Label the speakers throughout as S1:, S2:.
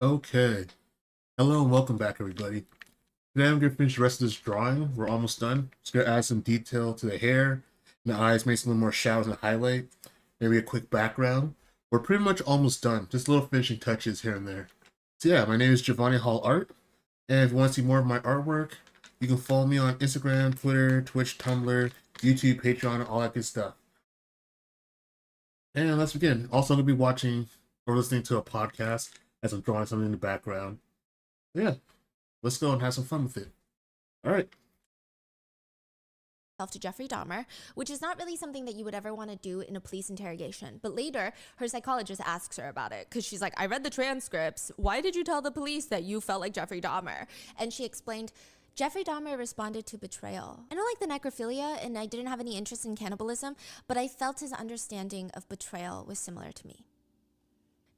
S1: Okay. Hello and welcome back, everybody. Today I'm going to finish the rest of this drawing. We're almost done. Just going to add some detail to the hair and the eyes, make some little more shadows and highlight. Maybe a quick background. We're pretty much almost done. Just little finishing touches here and there. So yeah, my name is Giovanni Hall Art. And if you want to see more of my artwork, you can follow me on Instagram, Twitter, Twitch, Tumblr, YouTube, Patreon, all that good stuff. And let's begin. Also, I'm going to be watching or listening to a podcast as I'm drawing something in the background. Yeah, let's go and have some fun with it. All right.
S2: To Jeffrey Dahmer, which is not really something that you would ever want to do in a police interrogation. But later, her psychologist asks her about it because she's like, I read the transcripts. Why did you tell the police that you felt like Jeffrey Dahmer? And she explained, Jeffrey Dahmer responded to betrayal. I don't like the necrophilia and I didn't have any interest in cannibalism, but I felt his understanding of betrayal was similar to me.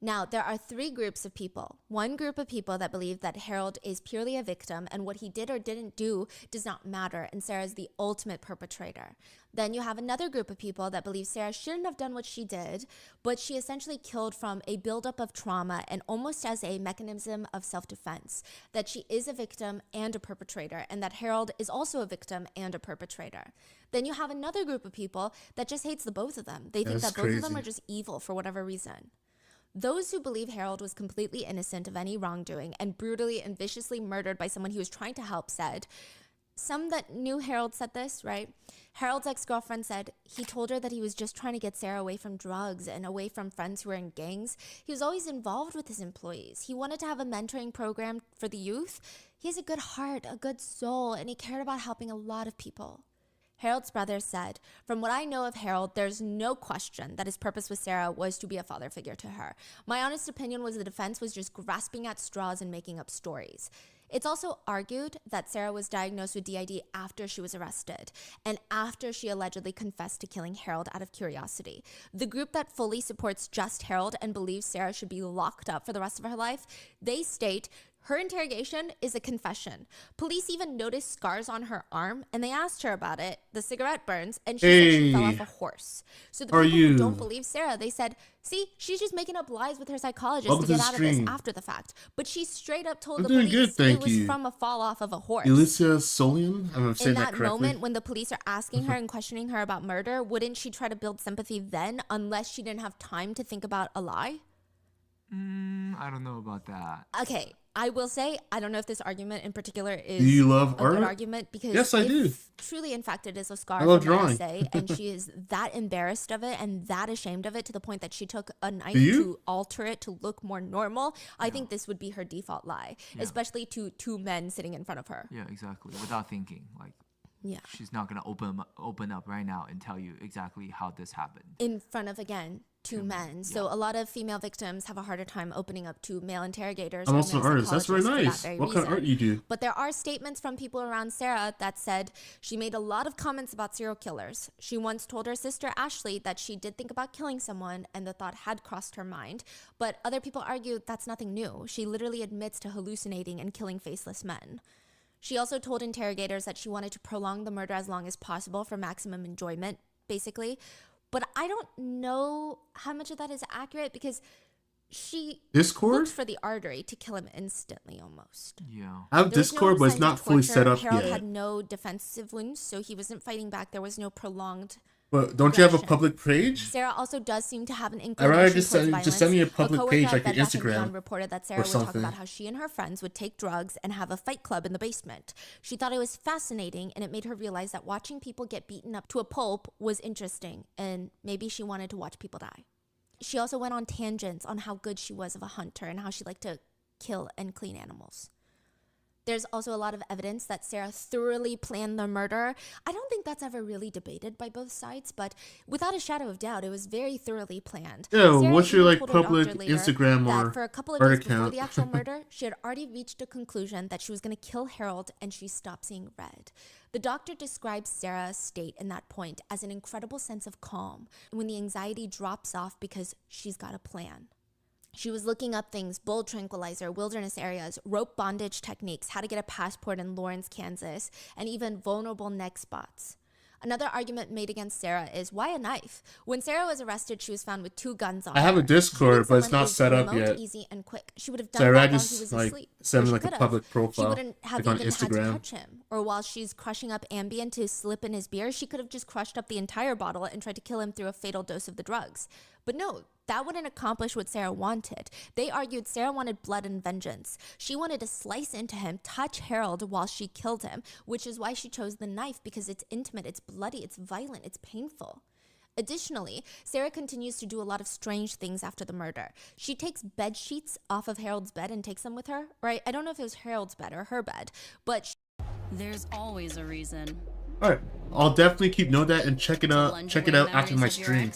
S2: Now, there are three groups of people. One group of people that believe that Harold is purely a victim and what he did or didn't do does not matter, and Sarah is the ultimate perpetrator. Then you have another group of people that believe Sarah shouldn't have done what she did, but she essentially killed from a buildup of trauma and almost as a mechanism of self-defense, that she is a victim and a perpetrator, and that Harold is also a victim and a perpetrator. Then you have another group of people that just hates the both of them. They think that both of them are just evil for whatever reason. Those who believe Harold was completely innocent of any wrongdoing and brutally and viciously murdered by someone he was trying to help said, some that knew Harold said this, right? Harold's ex-girlfriend said he told her that he was just trying to get Sarah away from drugs and away from friends who were in gangs. He was always involved with his employees. He wanted to have a mentoring program for the youth. He has a good heart, a good soul, and he cared about helping a lot of people. Harold's brother said, from what I know of Harold, there's no question that his purpose with Sarah was to be a father figure to her. My honest opinion was the defense was just grasping at straws and making up stories. It's also argued that Sarah was diagnosed with DID after she was arrested and after she allegedly confessed to killing Harold out of curiosity. The group that fully supports just Harold and believes Sarah should be locked up for the rest of her life, they state her interrogation is a confession. Police even noticed scars on her arm, and they asked her about it, the cigarette burns, and she said she fell off a horse. So the people who don't believe Sarah, they said, see, she's just making up lies with her psychologist to get out of this after the fact. But she straight up told the police it was from a fall off of a horse.
S1: Alicia Solian? I'm saying that correctly.
S2: In that moment, when the police are asking her and questioning her about murder, wouldn't she try to build sympathy then, unless she didn't have time to think about a lie?
S3: I don't know about that.
S2: Okay, I will say, I don't know if this argument in particular is
S1: do you love
S2: a
S1: art?
S2: good argument because
S1: yes, I do.
S2: Truly, in fact, it is a scar
S1: from
S2: an essay, and she is that embarrassed of it and that ashamed of it to the point that she took a knife to alter it to look more normal. I think this would be her default lie, especially to two men sitting in front of her.
S3: Yeah, exactly. Without thinking, like, she's not gonna open up right now and tell you exactly how this happened
S2: in front of two men. So a lot of female victims have a harder time opening up to male interrogators.
S1: I'm also an artist. That's very nice. What kind of art you do?
S2: But there are statements from people around Sarah that said she made a lot of comments about serial killers. She once told her sister Ashley that she did think about killing someone and the thought had crossed her mind. But other people argue that's nothing new. She literally admits to hallucinating and killing faceless men. She also told interrogators that she wanted to prolong the murder as long as possible for maximum enjoyment, basically. But I don't know how much of that is accurate because she looked for the artery to kill him instantly almost.
S3: Yeah.
S1: I have Discord, but it's not fully set up
S2: Harold
S1: yet.
S2: had no defensive wounds, so he wasn't fighting back. There was no prolonged
S1: But don't you have a public page?
S2: Sarah also does seem to have an inclination
S1: I'd rather
S2: towards
S1: just send me a public page like your
S2: Instagram.
S1: Instagram.
S2: Reported that Sarah would talk about how she and her friends would take drugs and have a fight club in the basement. She thought it was fascinating, and it made her realize that watching people get beaten up to a pulp was interesting, and maybe she wanted to watch people die. She also went on tangents on how good she was of a hunter and how she liked to kill and clean animals. There's also a lot of evidence that Sarah thoroughly planned the murder. I don't think that's ever really debated by both sides, but without a shadow of doubt, it was very thoroughly planned.
S1: Yeah,
S2: Sarah
S1: what's your public
S2: later
S1: Instagram or
S2: for a couple of
S1: art
S2: days before
S1: account?
S2: the actual murder, she had already reached a conclusion that she was going to kill Harold, and she stopped seeing red. The doctor describes Sarah's state in that point as an incredible sense of calm when the anxiety drops off because she's got a plan. She was looking up things, bull tranquilizer, wilderness areas, rope bondage techniques, how to get a passport in Lawrence, Kansas, and even vulnerable neck spots. Another argument made against Sarah is, why a knife? When Sarah was arrested, she was found with 2 guns on
S1: I
S2: her.
S1: have a
S2: You need
S1: Discord, but it's
S2: someone
S1: not
S2: who's
S1: set up
S2: remote,
S1: yet.
S2: easy, and quick. She would have
S1: So
S2: done
S1: I'd
S2: that
S1: rather
S2: while he
S1: just
S2: was
S1: like
S2: asleep.
S1: send
S2: Or
S1: me
S2: she
S1: like a
S2: could've.
S1: public
S2: She
S1: profile,
S2: wouldn't have
S1: like on
S2: even had to
S1: Instagram.
S2: touch him. Or while she's crushing up Ambien to slip in his beer, she could have just crushed up the entire bottle and tried to kill him through a fatal dose of the drugs. But no, that wouldn't accomplish what Sarah wanted. They argued Sarah wanted blood and vengeance. She wanted to slice into him, touch Harold while she killed him, which is why she chose the knife, because it's intimate, it's bloody, it's violent, it's painful. Additionally, Sarah continues to do a lot of strange things after the murder. She takes bed sheets off of Harold's bed and takes them with her. Right? I don't know if it was Harold's bed or her bed, but
S4: there's always a reason.
S1: All right, I'll definitely keep note of that and check it out. Check it out after my stream.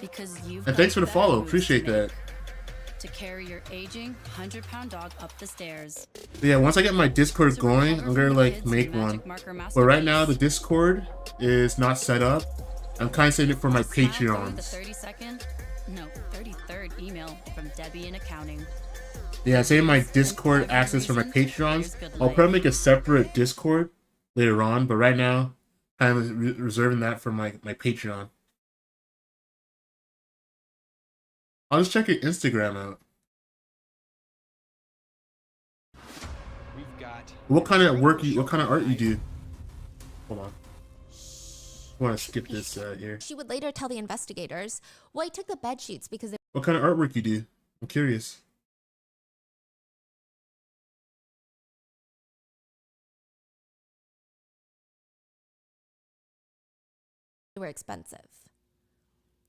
S1: And thanks for the follow. Appreciate that.
S4: To carry your aging 100-pound dog up the stairs.
S1: But yeah, once I get my Discord going, I'm gonna like make one. But right now the Discord is not set up. I'm kind of saving it for my Patreons.
S4: The 33rd email from Debbie in accounting.
S1: Yeah, saving my Discord access for my Patreons. I'll probably make a separate Discord later on, but right now I'm reserving that for my Patreon. I'll just check your Instagram out. What kind of art you do? Hold on. I want to skip this here.
S2: she would later tell the investigators, well, I took the bed sheets because they
S1: What kind of artwork you do? I'm curious.
S2: were expensive.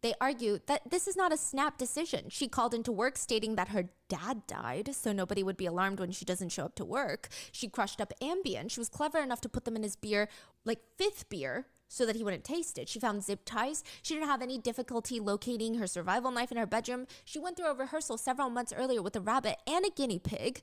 S2: They argue that this is not a snap decision. She called into work stating that her dad died, so nobody would be alarmed when she doesn't show up to work. She crushed up Ambien. She was clever enough to put them in his beer, like 5th beer, so that he wouldn't taste it. She found zip ties. She didn't have any difficulty locating her survival knife in her bedroom. She went through a rehearsal several months earlier with a rabbit and a guinea pig.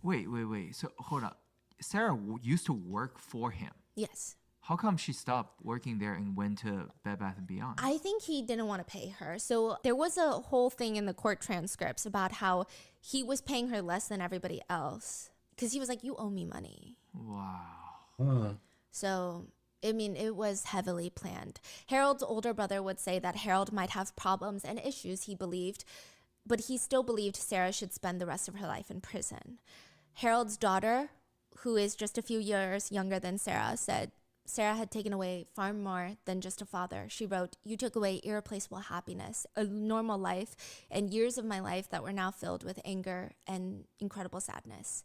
S3: Wait. So hold up. Sarah used to work for him.
S2: Yes.
S3: How come she stopped working there and went to Bed Bath & Beyond?
S2: I think he didn't want to pay her. So there was a whole thing in the court transcripts about how he was paying her less than everybody else. Because he was like, you owe me money.
S3: Wow.
S1: Huh.
S2: So, I mean, it was heavily planned. Harold's older brother would say that Harold might have problems and issues, he believed, but he still believed Sarah should spend the rest of her life in prison. Harold's daughter, who is just a few years younger than Sarah, said Sarah had taken away far more than just a father. She wrote, you took away irreplaceable happiness, a normal life, and years of my life that were now filled with anger and incredible sadness.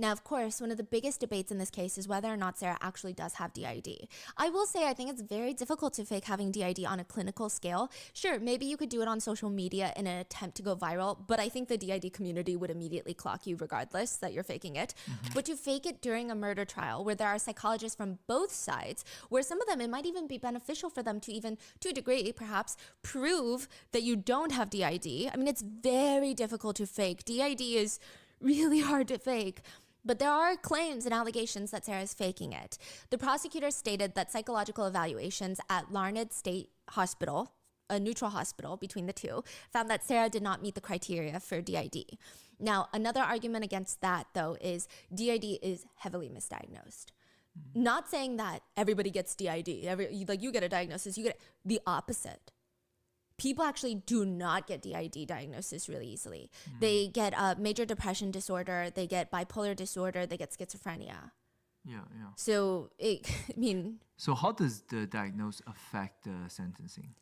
S2: Now, of course, one of the biggest debates in this case is whether or not Sarah actually does have DID. I will say I think it's very difficult to fake having DID on a clinical scale. Sure, maybe you could do it on social media in an attempt to go viral, but I think the DID community would immediately clock you regardless that you're faking it. But to fake it during a murder trial where there are psychologists from both sides, where some of them, it might even be beneficial for them to even, to a degree perhaps, prove that you don't have DID. I mean, it's very difficult to fake. DID is really hard to fake. But there are claims and allegations that Sarah is faking it. The prosecutor stated that psychological evaluations at Larned State Hospital, a neutral hospital between the two, found that Sarah did not meet the criteria for DID. Now, another argument against that, though, is DID is heavily misdiagnosed. Not saying that everybody gets DID. You get a diagnosis, you get the opposite. People actually do not get DID diagnosis really easily. They get a major depression disorder, they get bipolar disorder, they get schizophrenia.
S3: Yeah.
S2: So,
S3: So how does the diagnosis affect the sentencing?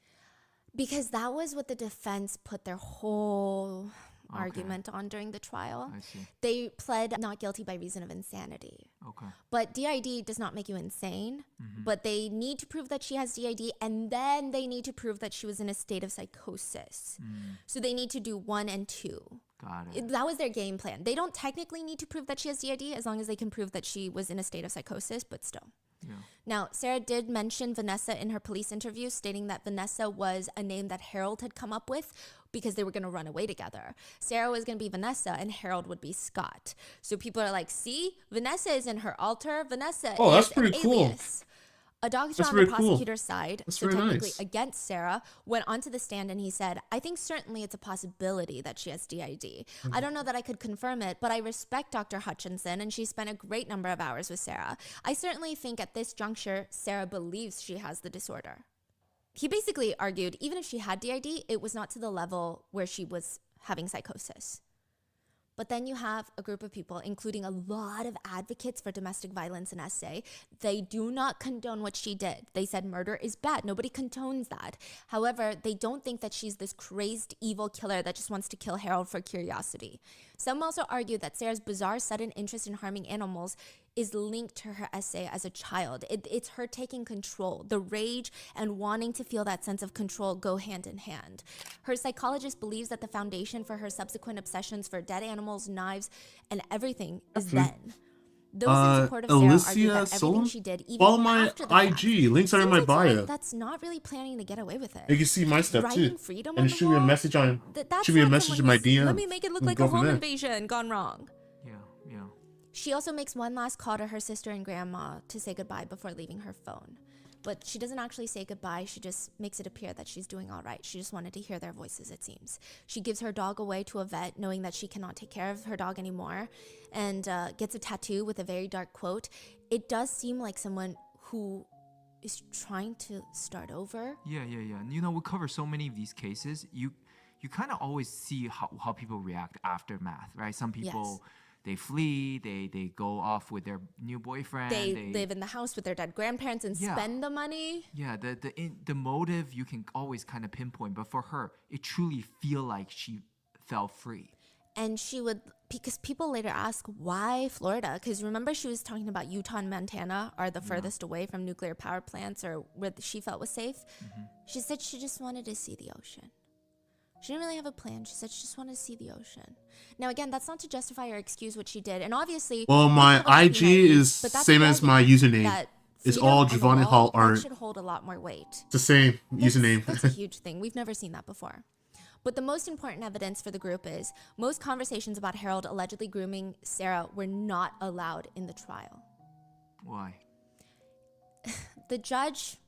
S2: Because that was what the defense put their whole argument on during the trial.
S3: I see.
S2: They pled not guilty by reason of insanity.
S3: Okay.
S2: But DID does not make you insane, but they need to prove that she has DID, and then they need to prove that she was in a state of psychosis. So they need to do 1 and 2.
S3: Got it.
S2: That was their game plan. They don't technically need to prove that she has DID as long as they can prove that she was in a state of psychosis, but still.
S3: Yeah.
S2: Now, Sarah did mention Vanessa in her police interview, stating that Vanessa was a name that Harold had come up with because they were going to run away together. Sarah was going to be Vanessa and Harold would be Scott. So people are like, see, Vanessa is in her alter. Vanessa is
S1: that's pretty cool.
S2: alias. A doctor
S1: That's
S2: on the
S1: very cool.
S2: prosecutor's side,
S1: That's
S2: so
S1: very
S2: technically
S1: nice.
S2: against Sarah, went onto the stand and he said, I think certainly it's a possibility that she has DID. I don't know that I could confirm it, but I respect Dr. Hutchinson and she spent a great number of hours with Sarah. I certainly think at this juncture, Sarah believes she has the disorder. He basically argued even if she had DID, it was not to the level where she was having psychosis. But then you have a group of people, including a lot of advocates for domestic violence in SA. They do not condone what she did. They said murder is bad. Nobody condones that. However, they don't think that she's this crazed, evil killer that just wants to kill Harold for curiosity. Some also argue that Sarah's bizarre, sudden interest in harming animals is linked to her essay as a child. It's her taking control. The rage and wanting to feel that sense of control go hand in hand. Her psychologist believes that the foundation for her subsequent obsessions for dead animals, knives, and everything is then. Those in support of Sarah argue
S1: Alicia
S2: that everything
S1: Solon?
S2: she did, even
S1: Follow my
S2: after the fact,
S1: IG. Links are in
S2: seems
S1: my
S2: like someone
S1: bio.
S2: that's not really planning to get away with it.
S1: You can see my stuff
S2: Writing
S1: too.
S2: freedom
S1: And
S2: on the
S1: shoot me a
S2: wall?
S1: message on.
S2: That's
S1: Shoot me a
S2: not
S1: message in
S2: someone
S1: my
S2: who's,
S1: DM.
S2: let me make it look
S1: and
S2: like
S1: go
S2: a
S1: from
S2: home
S1: there.
S2: invasion gone wrong.
S3: Yeah, yeah.
S2: She also makes one last call to her sister and grandma to say goodbye before leaving her phone. But she doesn't actually say goodbye. She just makes it appear that she's doing all right. She just wanted to hear their voices, it seems. She gives her dog away to a vet, knowing that she cannot take care of her dog anymore, and gets a tattoo with a very dark quote. It does seem like someone who is trying to start over.
S3: Yeah. And, you know, we cover so many of these cases. You kind of always see how people react aftermath, right? Some people...
S2: Yes.
S3: They flee, they go off with their new boyfriend.
S2: They live in the house with their dead grandparents and spend the money.
S3: Yeah, the motive you can always kind of pinpoint, but for her, it truly feel like she fell free.
S2: And she would, because people later ask, why Florida? Because remember she was talking about Utah and Montana are the furthest away from nuclear power plants or where she felt was safe. Mm-hmm. She said she just wanted to see the ocean. She didn't really have a plan. She said she just wanted to see the ocean. Now, again, that's not to justify or excuse what she did. And obviously...
S1: Well, my IG is same as my username. It's all Giovanni Hall art.
S2: That should hold a lot more weight.
S1: It's the same username.
S2: That's a huge thing. We've never seen that before. But the most important evidence for the group is most conversations about Harold allegedly grooming Sarah were not allowed in the trial.
S3: Why?
S2: The judge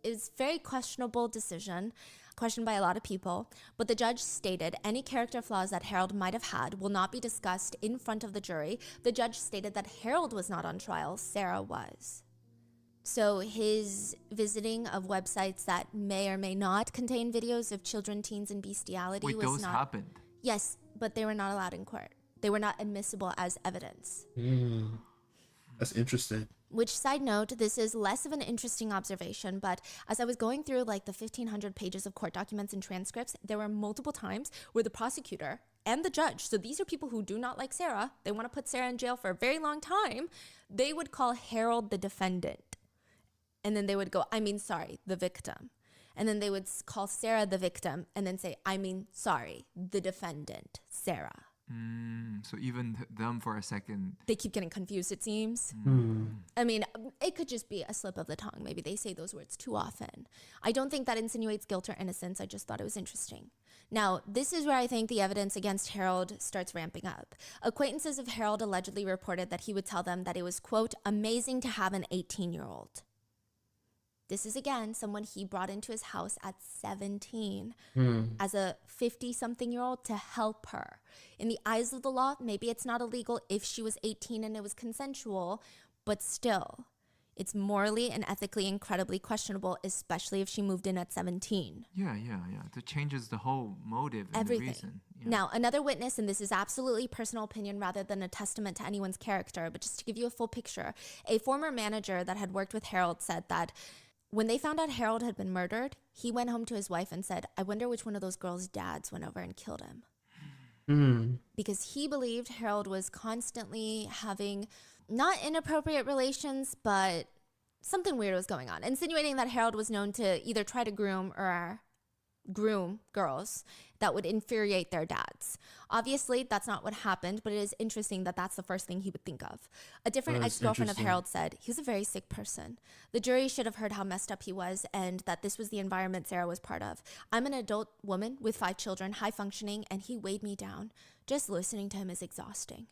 S2: is very questionable decision, questioned by a lot of people, but the judge stated any character flaws that Harold might have had will not be discussed in front of the jury. The judge stated that Harold was not on trial, Sarah was. So his visiting of websites that may or may not contain videos of children, teens, and bestiality
S3: Wait,
S2: was
S3: those
S2: not...
S3: happened?
S2: Yes, but they were not allowed in court. They were not admissible as evidence.
S1: That's interesting.
S2: Which, side note, this is less of an interesting observation, but as I was going through like the 1,500 pages of court documents and transcripts, there were multiple times where the prosecutor and the judge, so these are people who do not like Sarah, they want to put Sarah in jail for a very long time, they would call Harold the defendant. And then they would go, the victim. And then they would call Sarah the victim and then say, the defendant, Sarah.
S3: So even them for a second...
S2: They keep getting confused, it seems. I mean, it could just be a slip of the tongue. Maybe they say those words too often. I don't think that insinuates guilt or innocence. I just thought it was interesting. Now, this is where I think the evidence against Harold starts ramping up. Acquaintances of Harold allegedly reported that he would tell them that it was, quote, amazing to have an 18-year-old. This is, again, someone he brought into his house at 17 as a 50-something-year-old to help her. In the eyes of the law, maybe it's not illegal if she was 18 and it was consensual, but still, it's morally and ethically incredibly questionable, especially if she moved in at 17.
S3: Yeah. That changes the whole motive and
S2: Everything.
S3: the reason. Yeah.
S2: Now, another witness, and this is absolutely personal opinion rather than a testament to anyone's character, but just to give you a full picture, a former manager that had worked with Harold said that when they found out Harold had been murdered, he went home to his wife and said, I wonder which one of those girls' dads went over and killed him. Because he believed Harold was constantly having not inappropriate relations, but something weird was going on, insinuating that Harold was known to either try to groom girls that would infuriate their dads. Obviously, that's not what happened, but it is interesting that that's the first thing he would think of. A different ex-girlfriend of Harold said he was a very sick person. The jury should have heard how messed up he was and that this was the environment Sarah was part of. I'm an adult woman with 5 children, high functioning, and he weighed me down. Just listening to him is exhausting.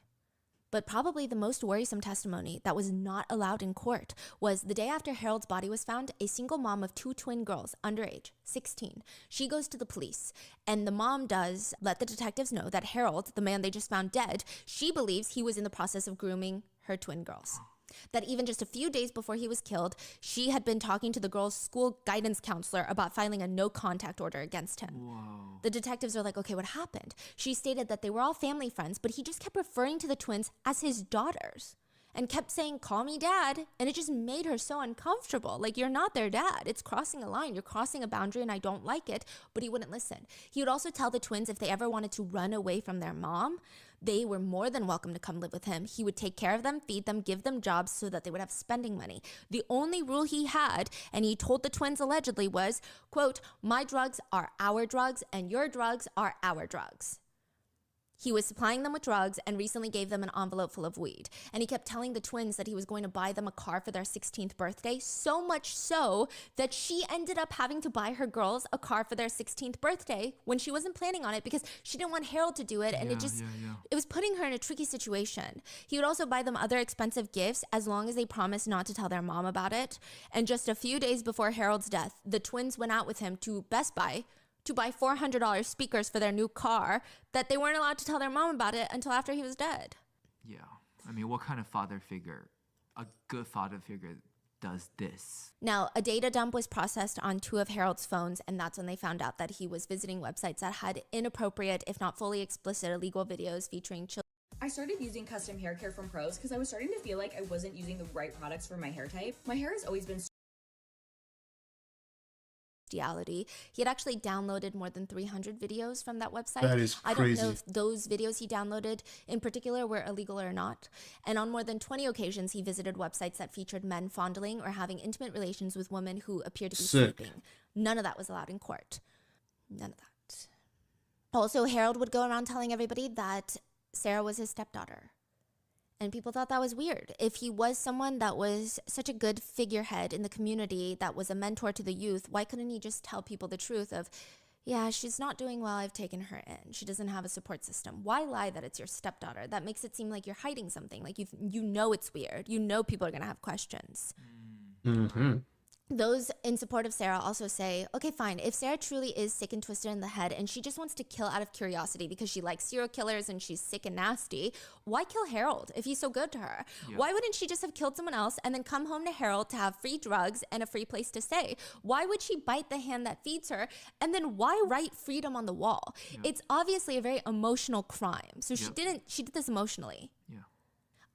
S2: But probably the most worrisome testimony that was not allowed in court was the day after Harold's body was found, a single mom of 2 twin girls, underage, 16. She goes to the police, and the mom does let the detectives know that Harold, the man they just found dead, she believes he was in the process of grooming her twin girls. That even just a few days before he was killed, she had been talking to the girl's school guidance counselor about filing a no contact order against him.
S3: Whoa.
S2: The detectives are like, okay, what happened? She stated that they were all family friends, but he just kept referring to the twins as his daughters and kept saying, call me dad. And it just made her so uncomfortable. Like, you're not their dad. It's crossing a line. You're crossing a boundary and I don't like it. But he wouldn't listen. He would also tell the twins if they ever wanted to run away from their mom, they were more than welcome to come live with him. He would take care of them, feed them, give them jobs so that they would have spending money. The only rule he had, and he told the twins allegedly, was, quote, my drugs are our drugs and your drugs are our drugs. He was supplying them with drugs and recently gave them an envelope full of weed. And he kept telling the twins that he was going to buy them a car for their 16th birthday, so much so that she ended up having to buy her girls a car for their 16th birthday when she wasn't planning on it because she didn't want Harold to do it. And it was putting her in a tricky situation. He would also buy them other expensive gifts as long as they promised not to tell their mom about it. And just a few days before Harold's death, the twins went out with him to Best Buy to buy $400 speakers for their new car that they weren't allowed to tell their mom about it until after he was dead.
S3: Yeah. I mean, what kind of father figure, a good father figure, does this?
S2: Now, a data dump was processed on 2 of Harold's phones, and that's when they found out that he was visiting websites that had inappropriate, if not fully explicit, illegal videos featuring children.
S5: I started using custom hair care from Pros because I was starting to feel like I wasn't using the right products for my hair type. My hair has always been
S2: He had actually downloaded more than 300 videos from that website.
S1: That is
S2: I
S1: crazy.
S2: don't know if those videos he downloaded in particular were illegal or not. And on more than 20 occasions, he visited websites that featured men fondling or having intimate relations with women who appeared to be
S1: Sick.
S2: sleeping. None of that was allowed in court. None of that. Also, Harold would go around telling everybody that Sarah was his stepdaughter. And people thought that was weird. If he was someone that was such a good figurehead in the community, that was a mentor to the youth, why couldn't he just tell people the truth of, yeah, she's not doing well, I've taken her in. She doesn't have a support system. Why lie that it's your stepdaughter? That makes it seem like you're hiding something. Like you know it's weird. You know people are going to have questions.
S1: Mm-hmm.
S2: Those in support of Sarah also say, okay, fine, if Sarah truly is sick and twisted in the head and she just wants to kill out of curiosity because she likes serial killers and she's sick and nasty, why kill Harold if he's so good to her?
S3: Yeah.
S2: Why wouldn't she just have killed someone else and then come home to Harold to have free drugs and a free place to stay? Why would she bite the hand that feeds her? And then why write freedom on the wall?
S3: Yeah.
S2: It's obviously a very emotional crime. So
S3: Yep.
S2: she did this emotionally.
S3: Yeah.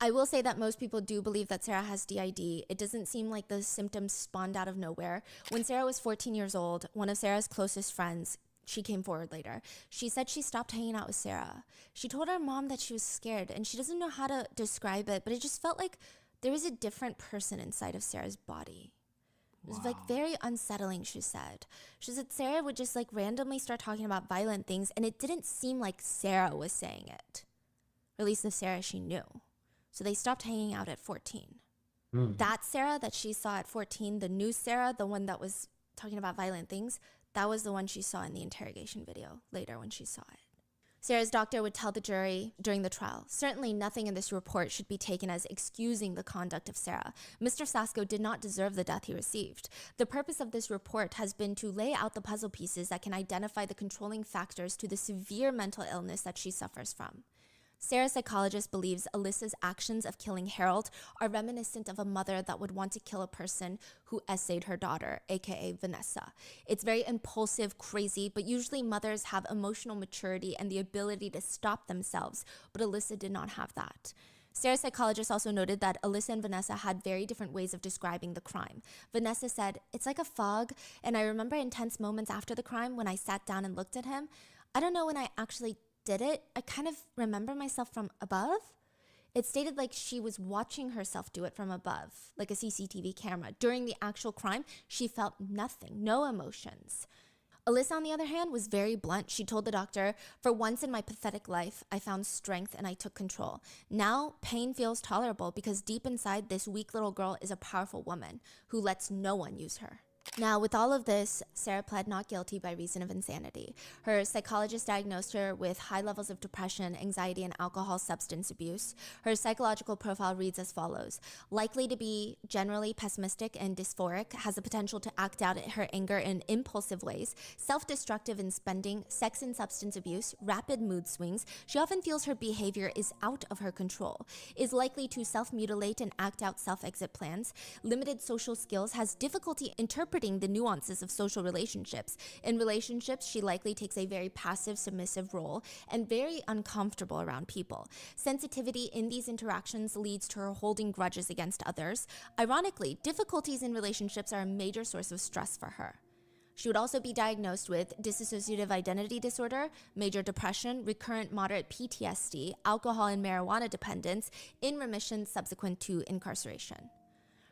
S2: I will say that most people do believe that Sarah has DID. It doesn't seem like the symptoms spawned out of nowhere. When Sarah was 14 years old, one of Sarah's closest friends, she came forward later, she said she stopped hanging out with Sarah. She told her mom that she was scared, and she doesn't know how to describe it, but it just felt like there was a different person inside of Sarah's body. It was like very unsettling, she said. She said Sarah would just like randomly start talking about violent things, and it didn't seem like Sarah was saying it. Or at least the Sarah she knew. So they stopped hanging out at 14. That Sarah that she saw at 14, the new Sarah, the one that was talking about violent things, that was the one she saw in the interrogation video later when she saw it. Sarah's doctor would tell the jury during the trial, certainly nothing in this report should be taken as excusing the conduct of Sarah. Mr. Sasko did not deserve the death he received. The purpose of this report has been to lay out the puzzle pieces that can identify the controlling factors to the severe mental illness that she suffers from. Sarah's psychologist believes Alyssa's actions of killing Harold are reminiscent of a mother that would want to kill a person who essayed her daughter, aka Vanessa. It's very impulsive, crazy, but usually mothers have emotional maturity and the ability to stop themselves, but Alyssa did not have that. Sarah's psychologist also noted that Alyssa and Vanessa had very different ways of describing the crime. Vanessa said, "It's like a fog, and I remember intense moments after the crime when I sat down and looked at him. I don't know when I actually did it. I kind of remember myself from above." It stated like she was watching herself do it from above, like a CCTV camera. During the actual crime, she felt nothing, no emotions. Alyssa, on the other hand, was very blunt. She told the doctor, "For once in my pathetic life, I found strength and I took control. Now, pain feels tolerable because deep inside, this weak little girl is a powerful woman who lets no one use her." Now, with all of this, Sarah pled not guilty by reason of insanity. Her psychologist diagnosed her with high levels of depression, anxiety, and alcohol substance abuse. Her psychological profile reads as follows: likely to be generally pessimistic and dysphoric, has the potential to act out her anger in impulsive ways, self-destructive in spending, sex and substance abuse, rapid mood swings. She often feels her behavior is out of her control, is likely to self-mutilate and act out self-exit plans, limited social skills, has difficulty interpreting the nuances of social relationships. In relationships, she likely takes a very passive, submissive role and very uncomfortable around people. Sensitivity in these interactions leads to her holding grudges against others. Ironically, difficulties in relationships are a major source of stress for her. She would also be diagnosed with dissociative identity disorder, major depression, recurrent moderate PTSD, alcohol and marijuana dependence, in remission subsequent to incarceration.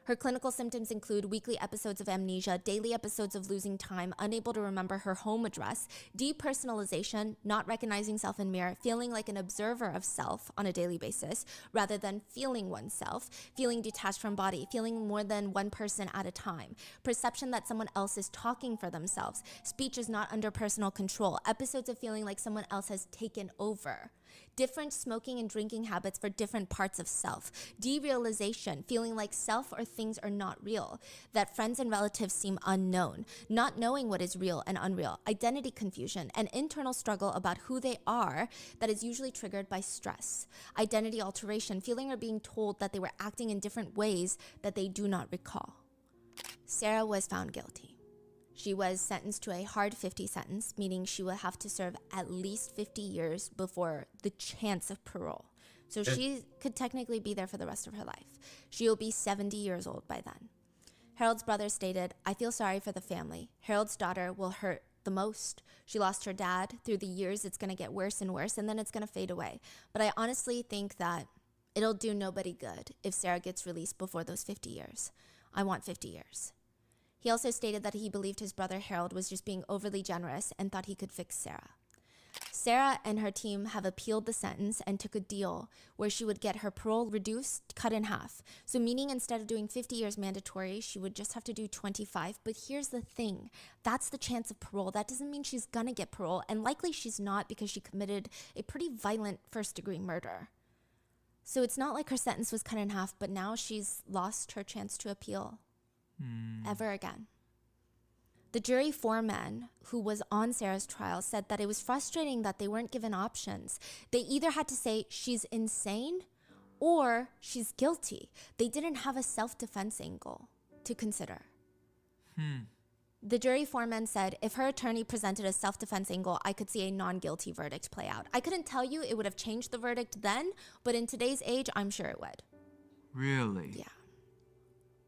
S2: Her clinical symptoms include weekly episodes of amnesia, daily episodes of losing time, unable to remember her home address, depersonalization, not recognizing self in mirror, feeling like an observer of self on a daily basis rather than feeling oneself, feeling detached from body, feeling more than one person at a time, perception that someone else is talking for themselves, speech is not under personal control, episodes of feeling like someone else has taken over. Different smoking and drinking habits for different parts of self. Derealization, feeling like self or things are not real. That friends and relatives seem unknown. Not knowing what is real and unreal. Identity confusion. An internal struggle about who they are that is usually triggered by stress. Identity alteration, feeling or being told that they were acting in different ways that they do not recall. Sarah was found guilty. She was sentenced to a hard 50 sentence, meaning she will have to serve at least 50 years before the chance of parole. So she could technically be there for the rest of her life. She will be 70 years old by then. Harold's brother stated, "I feel sorry for the family. Harold's daughter will hurt the most. She lost her dad. Through the years, it's going to get worse and worse, and then it's going to fade away. But I honestly think that it'll do nobody good if Sarah gets released before those 50 years. I want 50 years." He also stated that he believed his brother Harold was just being overly generous and thought he could fix Sarah. Sarah and her team have appealed the sentence and took a deal where she would get her parole reduced, cut in half. So meaning instead of doing 50 years mandatory, she would just have to do 25. But here's the thing, that's the chance of parole. That doesn't mean she's gonna get parole, and likely she's not because she committed a pretty violent first-degree murder. So it's not like her sentence was cut in half, but now she's lost her chance to appeal ever again. The jury foreman who was on Sarah's trial said that it was frustrating that they weren't given options. They either had to say she's insane or she's guilty. They didn't have a self-defense angle to consider. The jury foreman said, if her attorney presented a self-defense angle, I could see a non-guilty verdict play out. I couldn't tell you it would have changed the verdict then, but in today's age, I'm sure it would.
S3: Really?
S2: Yeah.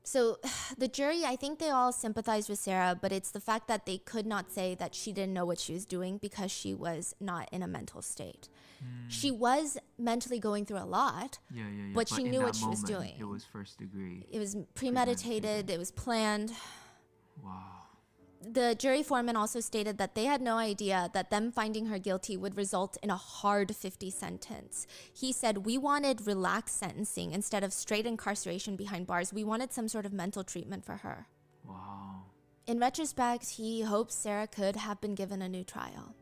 S2: So the jury, I think they all sympathized with Sarah, but it's the fact that they could not say that she didn't know what she was doing because she was not in a mental state. She was mentally going through a lot, but she knew what she was doing.
S3: It was first degree.
S2: It was premeditated, it was planned.
S3: Wow.
S2: The jury foreman also stated that they had no idea that them finding her guilty would result in a hard 50 sentence. He said, we wanted relaxed sentencing instead of straight incarceration behind bars. We wanted some sort of mental treatment for her.
S3: Wow.
S2: In retrospect, he hopes Sarah could have been given a new trial.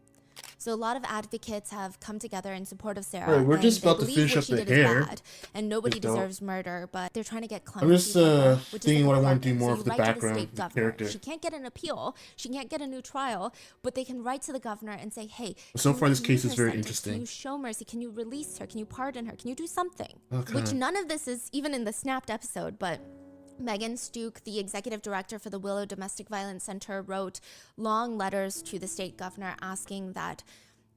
S2: So a lot of advocates have come together in support of Sarah.
S1: Right, we're
S2: and
S1: just
S2: they
S1: about to
S2: believe
S1: finish
S2: what
S1: up
S2: she
S1: the
S2: did is
S1: hair.
S2: bad, and nobody
S1: Just don't.
S2: deserves murder, but they're trying to get
S1: I'm just
S2: clemency, which is
S1: thinking
S2: like
S1: what
S2: a
S1: I want to do
S2: pardon.
S1: more
S2: So
S1: of
S2: you
S1: the
S2: write to
S1: background
S2: state
S1: of the
S2: governor.
S1: character.
S2: She can't get an appeal. She can't get a new trial, but they can write to the governor and say, hey,
S1: So
S2: can
S1: far
S2: you
S1: this case
S2: remove
S1: is
S2: her
S1: very
S2: sentence?
S1: interesting.
S2: Can you show mercy? Can you release her? Can you pardon her? Can you do something?
S1: Okay.
S2: Which none of this is even in the snapped episode, but Megan Stuke, the executive director for the Willow Domestic Violence Center, wrote long letters to the state governor asking that,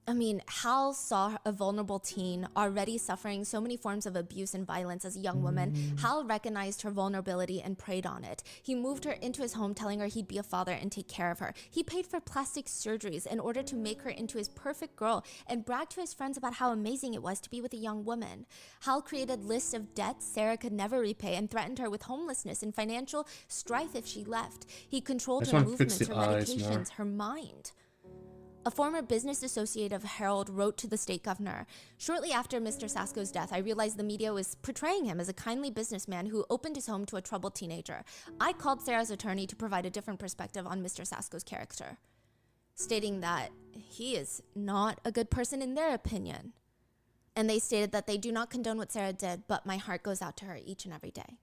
S2: Hal saw a vulnerable teen already suffering so many forms of abuse and violence as a young woman. Hal recognized her vulnerability and preyed on it. He moved her into his home, telling her he'd be a father and take care of her. He paid for plastic surgeries in order to make her into his perfect girl and bragged to his friends about how amazing it was to be with a young woman. Hal created lists of debts Sarah could never repay and threatened her with homelessness and financial strife if she left. He controlled
S1: I just
S2: her
S1: want to fix
S2: movements, her
S1: the eyes more.
S2: medications, her mind. A former business associate of Harold wrote to the state governor, "Shortly after Mr. Sasko's death, I realized the media was portraying him as a kindly businessman who opened his home to a troubled teenager. I called Sarah's attorney to provide a different perspective on Mr. Sasko's character," stating that he is not a good person in their opinion. And they stated that they do not condone what Sarah did, but my heart goes out to her each and every day.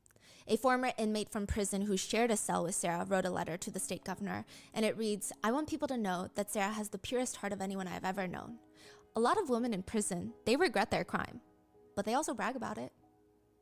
S2: A former inmate from prison who shared a cell with Sarah wrote a letter to the state governor, and it reads, "I want people to know that Sarah has the purest heart of anyone I've ever known. A lot of women in prison, they regret their crime, but they also brag about it.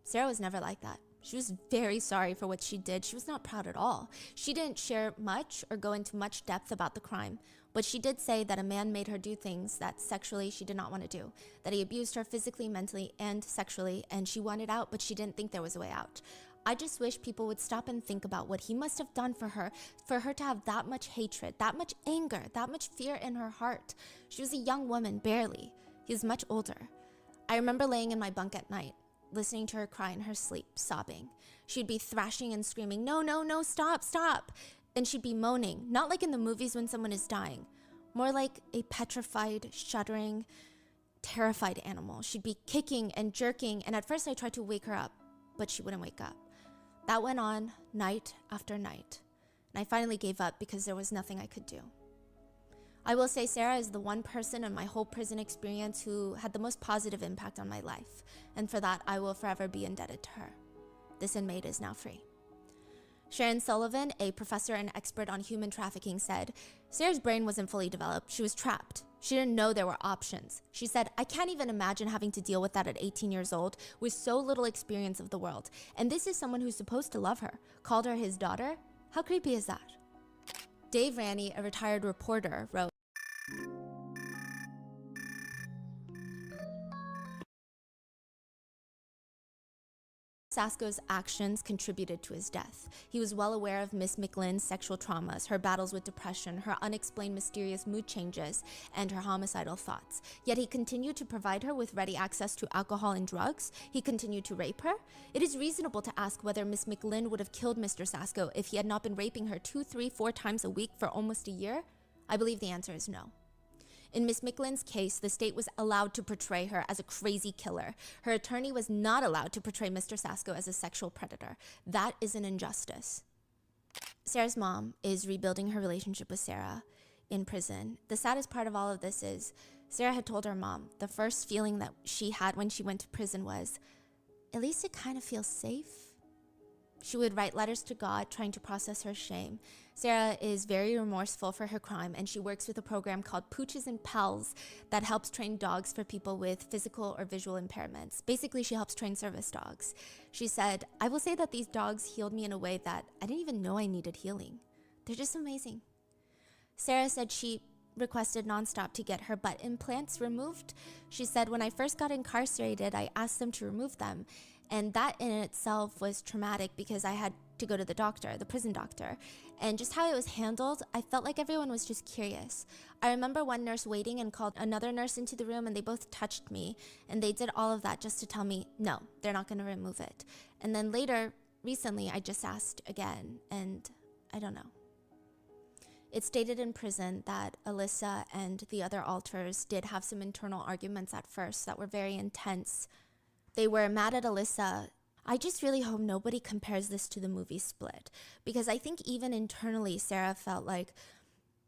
S2: Sarah was never like that. She was very sorry for what she did. She was not proud at all. She didn't share much or go into much depth about the crime, but she did say that a man made her do things that sexually she did not want to do, that he abused her physically, mentally, and sexually, and she wanted out, but she didn't think there was a way out. I just wish people would stop and think about what he must have done for her to have that much hatred, that much anger, that much fear in her heart. She was a young woman, barely. He was much older. I remember laying in my bunk at night, listening to her cry in her sleep, sobbing. She'd be thrashing and screaming, 'No, no, no, stop, stop.' And she'd be moaning, not like in the movies when someone is dying, more like a petrified, shuddering, terrified animal. She'd be kicking and jerking, and at first I tried to wake her up, but she wouldn't wake up. That went on night after night, and I finally gave up because there was nothing I could do. I will say Sarah is the one person in my whole prison experience who had the most positive impact on my life, and for that I will forever be indebted to her. This inmate is now free." Sharon Sullivan, a professor and expert on human trafficking, said, "Sarah's brain wasn't fully developed. She was trapped. She didn't know there were options. She said, I can't even imagine having to deal with that at 18 years old with so little experience of the world. And this is someone who's supposed to love her. Called her his daughter? How creepy is that?" Dave Ranney, a retired reporter, wrote, Sasko's actions contributed to his death. He was well aware of Miss McLean's sexual traumas, her battles with depression, her unexplained mysterious mood changes, and her homicidal thoughts. Yet he continued to provide her with ready access to alcohol and drugs. He continued to rape her. It is reasonable to ask whether Miss McLean would have killed Mr. Sasko if he had not been raping her 2, 3, 4 times a week for almost a year. I believe the answer is no. In Miss McLean's case, the state was allowed to portray her as a crazy killer. Her attorney was not allowed to portray Mr. Sasko as a sexual predator. That is an injustice. Sarah's mom is rebuilding her relationship with Sarah in prison. The saddest part of all of this is Sarah had told her mom the first feeling that she had when she went to prison was, at least it kind of feels safe. She would write letters to God trying to process her shame. Sarah is very remorseful for her crime, and she works with a program called Pooches and Pals that helps train dogs for people with physical or visual impairments. Basically, she helps train service dogs. She said, "I will say that these dogs healed me in a way that I didn't even know I needed healing. They're just amazing." Sarah said she requested nonstop to get her butt implants removed. She said, "When I first got incarcerated, I asked them to remove them. And that in itself was traumatic because I had to go to the doctor, the prison doctor. And just how it was handled, I felt like everyone was just curious. I remember one nurse waiting and called another nurse into the room, and they both touched me. And they did all of that just to tell me, no, they're not going to remove it. And then later, recently, I just asked again, and I don't know." It stated in prison that Alyssa and the other alters did have some internal arguments at first that were very intense. They were mad at Alyssa. I just really hope nobody compares this to the movie Split, because I think even internally Sarah felt like,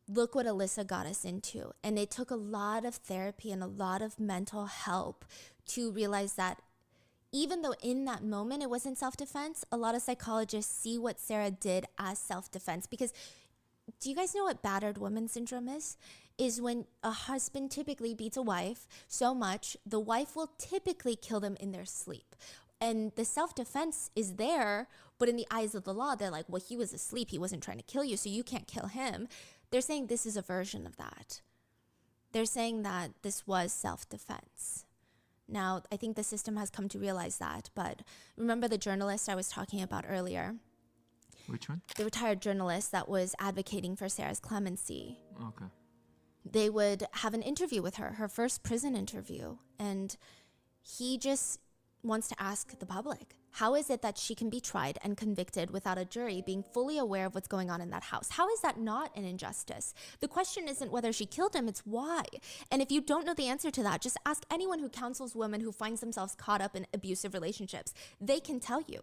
S2: look what Alyssa got us into. And it took a lot of therapy and a lot of mental help to realize that even though in that moment it wasn't self-defense, a lot of psychologists see what Sarah did as self-defense. Because do you guys know what battered woman syndrome is? Is when a husband typically beats a wife so much, the wife will typically kill them in their sleep. And the self-defense is there, but in the eyes of the law, they're like, well, he was asleep. He wasn't trying to kill you, so you can't kill him. They're saying this is a version of that. They're saying that this was self-defense. Now, I think the system has come to realize that, but remember the journalist I was talking about earlier?
S3: Which one?
S2: The retired journalist that was advocating for Sarah's clemency.
S3: Okay.
S2: They would have an interview with her, her first prison interview, and he just wants to ask the public, How is it that she can be tried and convicted without a jury being fully aware of what's going on in that house? How is that not an injustice? The question isn't whether she killed him, it's why. And if you don't know the answer to that, just ask anyone who counsels women who finds themselves caught up in abusive relationships. They can tell you.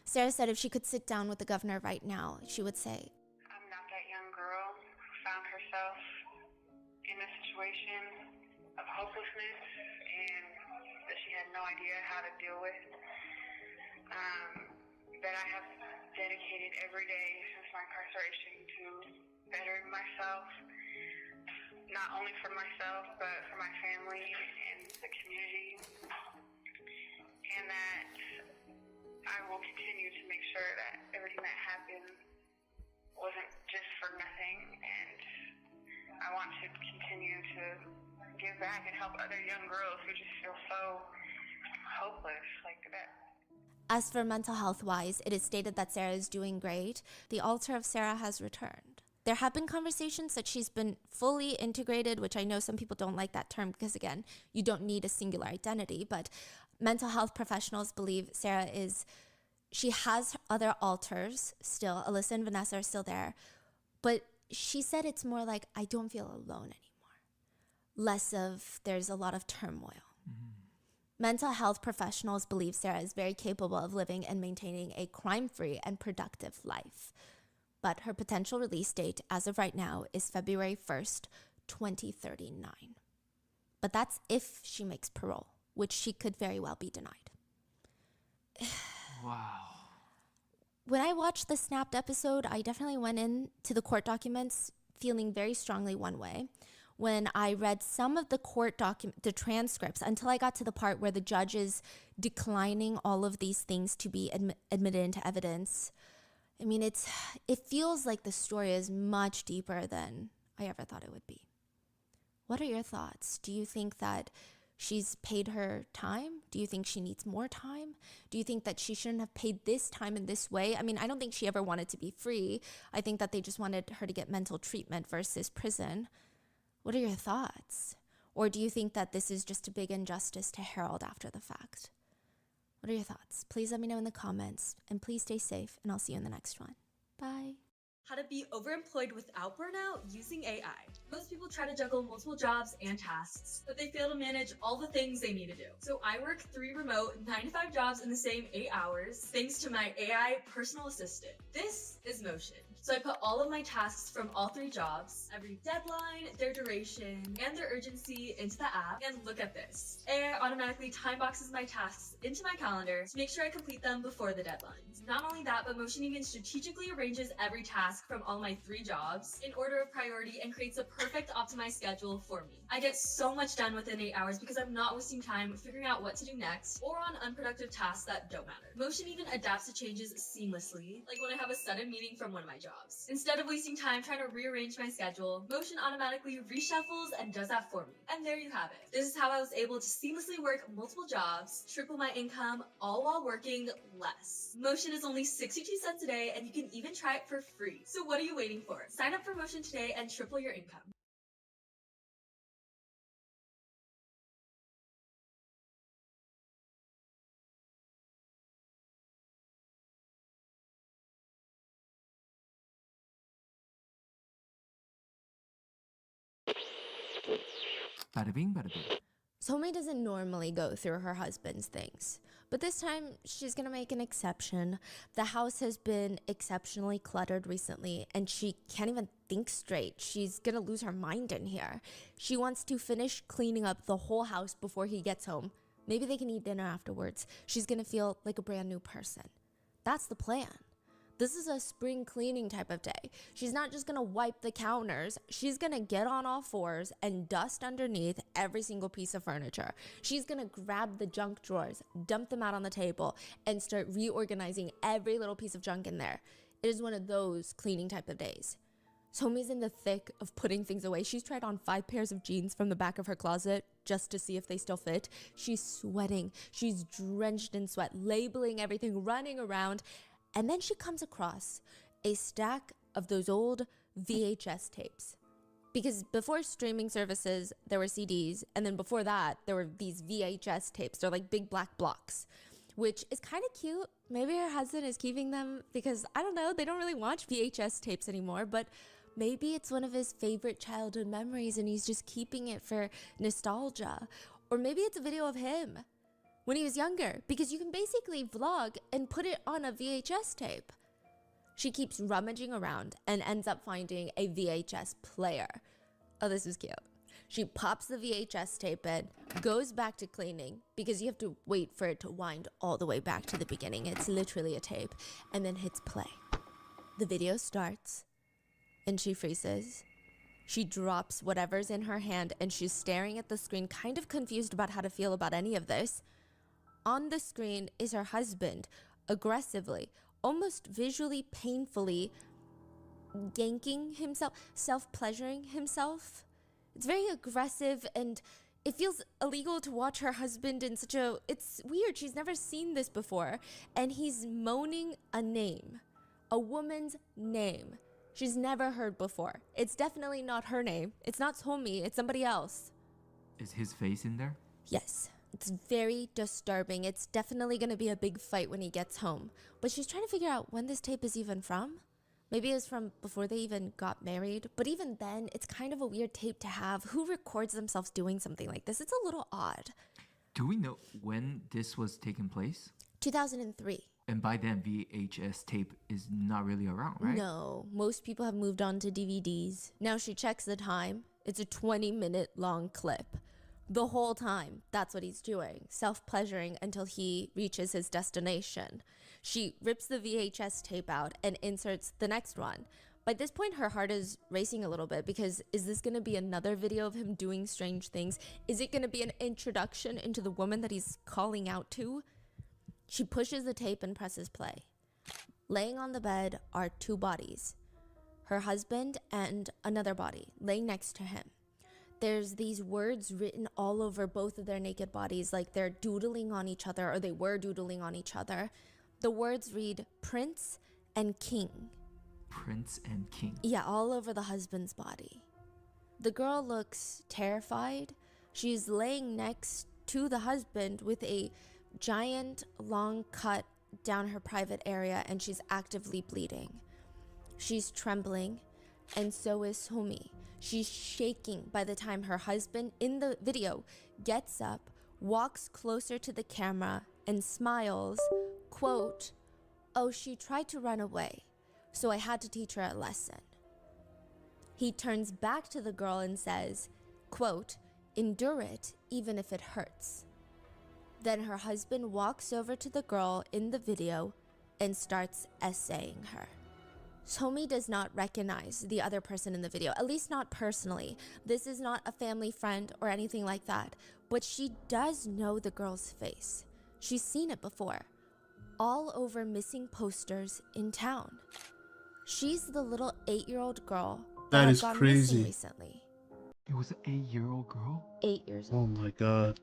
S2: Sarah said if she could sit down with the governor right now, she would say,
S6: I'm not that young girl who found herself in a situation of hopelessness and that she had no idea how to deal with. That I have dedicated every day since my incarceration to bettering myself, not only for myself, but for my family and the community. And that I will continue to make sure that everything that happened wasn't just for nothing. And I want to continue to give back and help other young girls who just feel so hopeless like that.
S2: As for mental health wise, it is stated that Sarah is doing great. The altar of Sarah has returned. There have been conversations that she's been fully integrated, which I know some people don't like that term because, again, you don't need a singular identity. But mental health professionals believe she has other alters still. Alyssa and Vanessa are still there. But she said it's more like, I don't feel alone anymore. Less of, there's a lot of turmoil. Mental health professionals believe Sarah is very capable of living and maintaining a crime-free and productive life. But her potential release date, as of right now, is February 1st, 2039. But that's if she makes parole, which she could very well be denied.
S3: Wow.
S2: When I watched the snapped episode, I definitely went into the court documents feeling very strongly one way. When I read some of the the transcripts, until I got to the part where the judge is declining all of these things to be admitted into evidence, I mean, it feels like the story is much deeper than I ever thought it would be. What are your thoughts? Do you think that she's paid her time? Do you think she needs more time? Do you think that she shouldn't have paid this time in this way? I mean, I don't think she ever wanted to be free. I think that they just wanted her to get mental treatment versus prison. What are your thoughts? Or do you think that this is just a big injustice to herald after the fact? What are your thoughts? Please let me know in the comments, and please stay safe, and I'll see you in the next one. Bye.
S7: How to be overemployed without burnout using AI. Most people try to juggle multiple jobs and tasks, but they fail to manage all the things they need to do. So I work 3 remote 9-to-5 jobs in the same 8 hours, thanks to my AI personal assistant. This is Motion. So I put all of my tasks from all 3 jobs, every deadline, their duration, and their urgency into the app, and look at this. AI automatically time boxes my tasks into my calendar to make sure I complete them before the deadlines. Not only that, but Motion even strategically arranges every task from all my 3 jobs in order of priority and creates a perfect optimized schedule for me. I get so much done within 8 hours because I'm not wasting time figuring out what to do next or on unproductive tasks that don't matter. Motion even adapts to changes seamlessly, like when I have a sudden meeting from one of my jobs. Instead of wasting time trying to rearrange my schedule, Motion automatically reshuffles and does that for me. And there you have it. This is how I was able to seamlessly work multiple jobs, triple my income, all while working less. Motion is only 62 cents a day, and you can even try it for free. So what are you waiting for? Sign up for Motion today and triple your income.
S3: Bada bing, bada bing.
S2: Somi doesn't normally go through her husband's things, but this time she's gonna make an exception. The house has been exceptionally cluttered recently, and she can't even think straight. She's gonna lose her mind in here. She wants to finish cleaning up the whole house before he gets home. Maybe they can eat dinner afterwards. She's gonna feel like a brand new person. That's the plan. This is a spring cleaning type of day. She's not just gonna wipe the counters. She's gonna get on all fours and dust underneath every single piece of furniture. She's gonna grab the junk drawers, dump them out on the table, and start reorganizing every little piece of junk in there. It is one of those cleaning type of days. Somi's in the thick of putting things away. She's tried on 5 pairs of jeans from the back of her closet just to see if they still fit. She's sweating. She's drenched in sweat, labeling everything, running around. And then she comes across a stack of those old VHS tapes. Because before streaming services, there were CDs. And then before that, there were these VHS tapes. They're like big black blocks. which is kind of cute. Maybe her husband is keeping them because, I don't know, they don't really watch VHS tapes anymore, but maybe it's one of his favorite childhood memories and he's just keeping it for nostalgia. Or maybe it's a video of him when he was younger, because you can basically vlog and put it on a VHS tape. She keeps rummaging around and ends up finding a VHS player. Oh, this is cute. She pops the VHS tape in, goes back to cleaning because you have to wait for it to wind all the way back to the beginning. It's literally a tape, and then hits play. The video starts and she freezes. She drops whatever's in her hand and she's staring at the screen, kind of confused about how to feel about any of this. On the screen is her husband, aggressively, almost visually painfully ganking himself, self-pleasuring himself. It's very aggressive and it feels illegal to watch her husband in such a... It's weird. She's never seen this before. And he's moaning a name, a woman's name she's never heard before. It's definitely not her name. It's not Somi. It's somebody else.
S3: Is his face in there?
S2: Yes. It's very disturbing. It's definitely going to be a big fight when he gets home. But she's trying to figure out when this tape is even from. Maybe it was from before they even got married. But even then, it's kind of a weird tape to have. Who records themselves doing something like this? It's a little odd.
S3: Do we know when this was taking place?
S2: 2003.
S3: And by then, VHS tape is not really around, right?
S2: No, most people have moved on to DVDs. Now she checks the time. It's a 20-minute long clip. The whole time, that's what he's doing, self-pleasuring until he reaches his destination. She rips the VHS tape out and inserts the next one. By this point, her heart is racing a little bit because is this going to be another video of him doing strange things? Is it going to be an introduction into the woman that he's calling out to? She pushes the tape and presses play. Laying on the bed are two bodies, her husband and another body laying next to him. There's these words written all over both of their naked bodies, like they're doodling on each other, or they were doodling on each other. The words read Prince and King.
S3: Prince and King.
S2: Yeah, all over the husband's body. The girl looks terrified. She's laying next to the husband with a giant long cut down her private area, and she's actively bleeding. She's trembling, and so is Somi. She's shaking by the time her husband in the video gets up, walks closer to the camera, and smiles, quote, "Oh, she tried to run away, so I had to teach her a lesson." He turns back to the girl and says, quote, "Endure it even if it hurts." Then her husband walks over to the girl in the video and starts essaying her. Somi does not recognize the other person in the video, at least not personally. This is not a family friend or anything like that, but she does know the girl's face. She's seen it before, all over missing posters in town. She's the little 8-year-old girl
S1: That
S2: had
S1: is
S2: gone
S1: crazy.
S2: missing recently.
S3: It was an 8-year-old girl?
S2: 8 years old.
S1: Oh my god.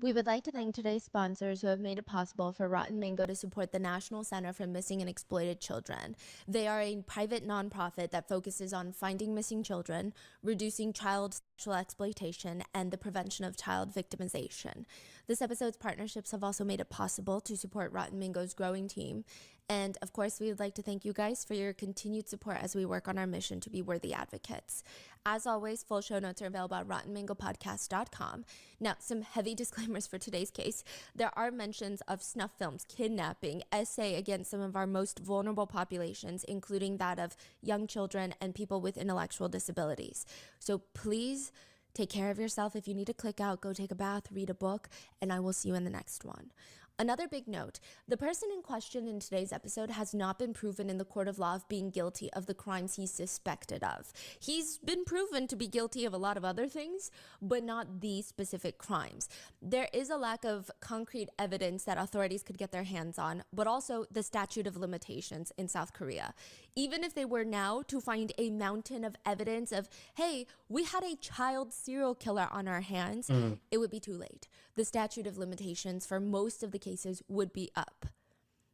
S2: We would like to thank today's sponsors who have made it possible for Rotten Mango to support the National Center for Missing and Exploited Children. They are a private nonprofit that focuses on finding missing children, reducing child sexual exploitation, and the prevention of child victimization. This episode's partnerships have also made it possible to support Rotten Mango's growing team. And of course, we would like to thank you guys for your continued support as we work on our mission to be worthy advocates. As always, full show notes are available at rottenmangopodcast.com. Now, some heavy disclaimers for today's case. There are mentions of snuff films, kidnapping, essay against some of our most vulnerable populations, including that of young children and people with intellectual disabilities. So please take care of yourself. If you need to click out, go take a bath, read a book, and I will see you in the next one. Another big note, the person in question in today's episode has not been proven in the court of law of being guilty of the crimes he's suspected of. He's been proven to be guilty of a lot of other things, but not these specific crimes. There is a lack of concrete evidence that authorities could get their hands on, but also the statute of limitations in South Korea. Even if they were now to find a mountain of evidence of, hey, we had a child serial killer on our hands, it would be too late. The statute of limitations for most of the cases would be up.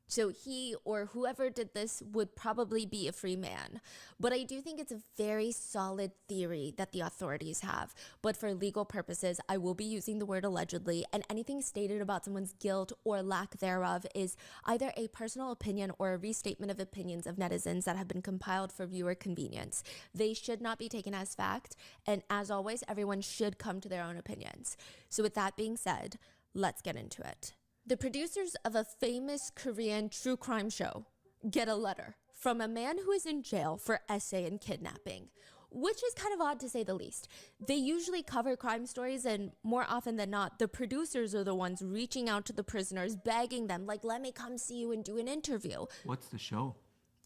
S2: So he or whoever did this would probably be a free man. But I do think it's a very solid theory that the authorities have. But for legal purposes, I will be using the word allegedly, and anything stated about someone's guilt or lack thereof is either a personal opinion or a restatement of opinions of netizens that have been compiled for viewer convenience. They should not be taken as fact, and as always, everyone should come to their own opinions. So with that being said, let's get into it. The producers of a famous Korean true crime show get a letter from a man who is in jail for essay and kidnapping, which is kind of odd to say the least. They usually cover crime stories, and more often than not, the producers are the ones reaching out to the prisoners, begging them, like, let me come see you and do an interview.
S3: What's the show?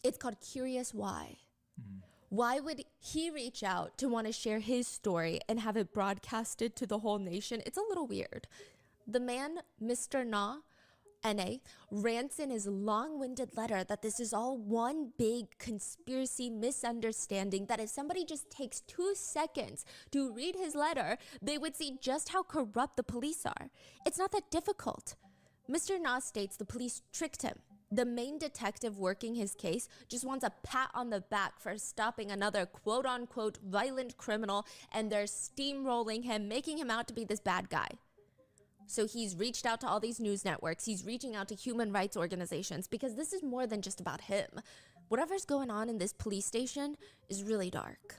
S2: It's called Curious Why. Why would he reach out to want to share his story and have it broadcasted to the whole nation? It's a little weird. The man, Mr. Na, N.A., rants in his long-winded letter that this is all one big conspiracy misunderstanding, that if somebody just takes 2 seconds to read his letter, they would see just how corrupt the police are. It's not that difficult. Mr. Na states the police tricked him. The main detective working his case just wants a pat on the back for stopping another quote-unquote violent criminal, and they're steamrolling him, making him out to be this bad guy. So he's reached out to all these news networks. He's reaching out to human rights organizations because this is more than just about him. Whatever's going on in this police station is really dark.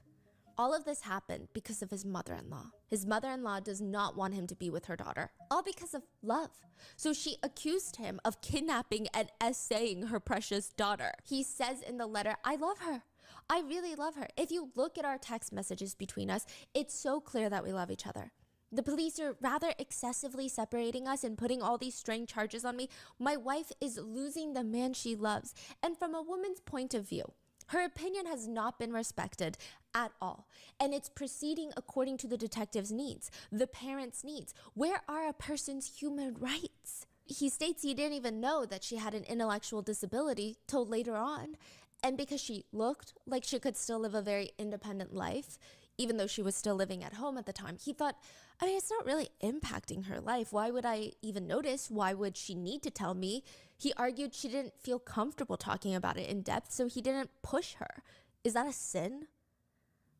S2: All of this happened because of his mother-in-law. His mother-in-law does not want him to be with her daughter, all because of love. So she accused him of kidnapping and essaying her precious daughter. He says in the letter, I love her. I really love her. If you look at our text messages between us, it's so clear that we love each other. The police are rather excessively separating us and putting all these strange charges on me. My wife is losing the man she loves. And from a woman's point of view, her opinion has not been respected at all. And it's proceeding according to the detective's needs, the parents' needs. Where are a person's human rights? He states he didn't even know that she had an intellectual disability till later on. And because she looked like she could still live a very independent life, even though she was still living at home at the time, he thought, I mean, it's not really impacting her life. Why would I even notice? Why would she need to tell me? He argued she didn't feel comfortable talking about it in depth, so he didn't push her. Is that a sin?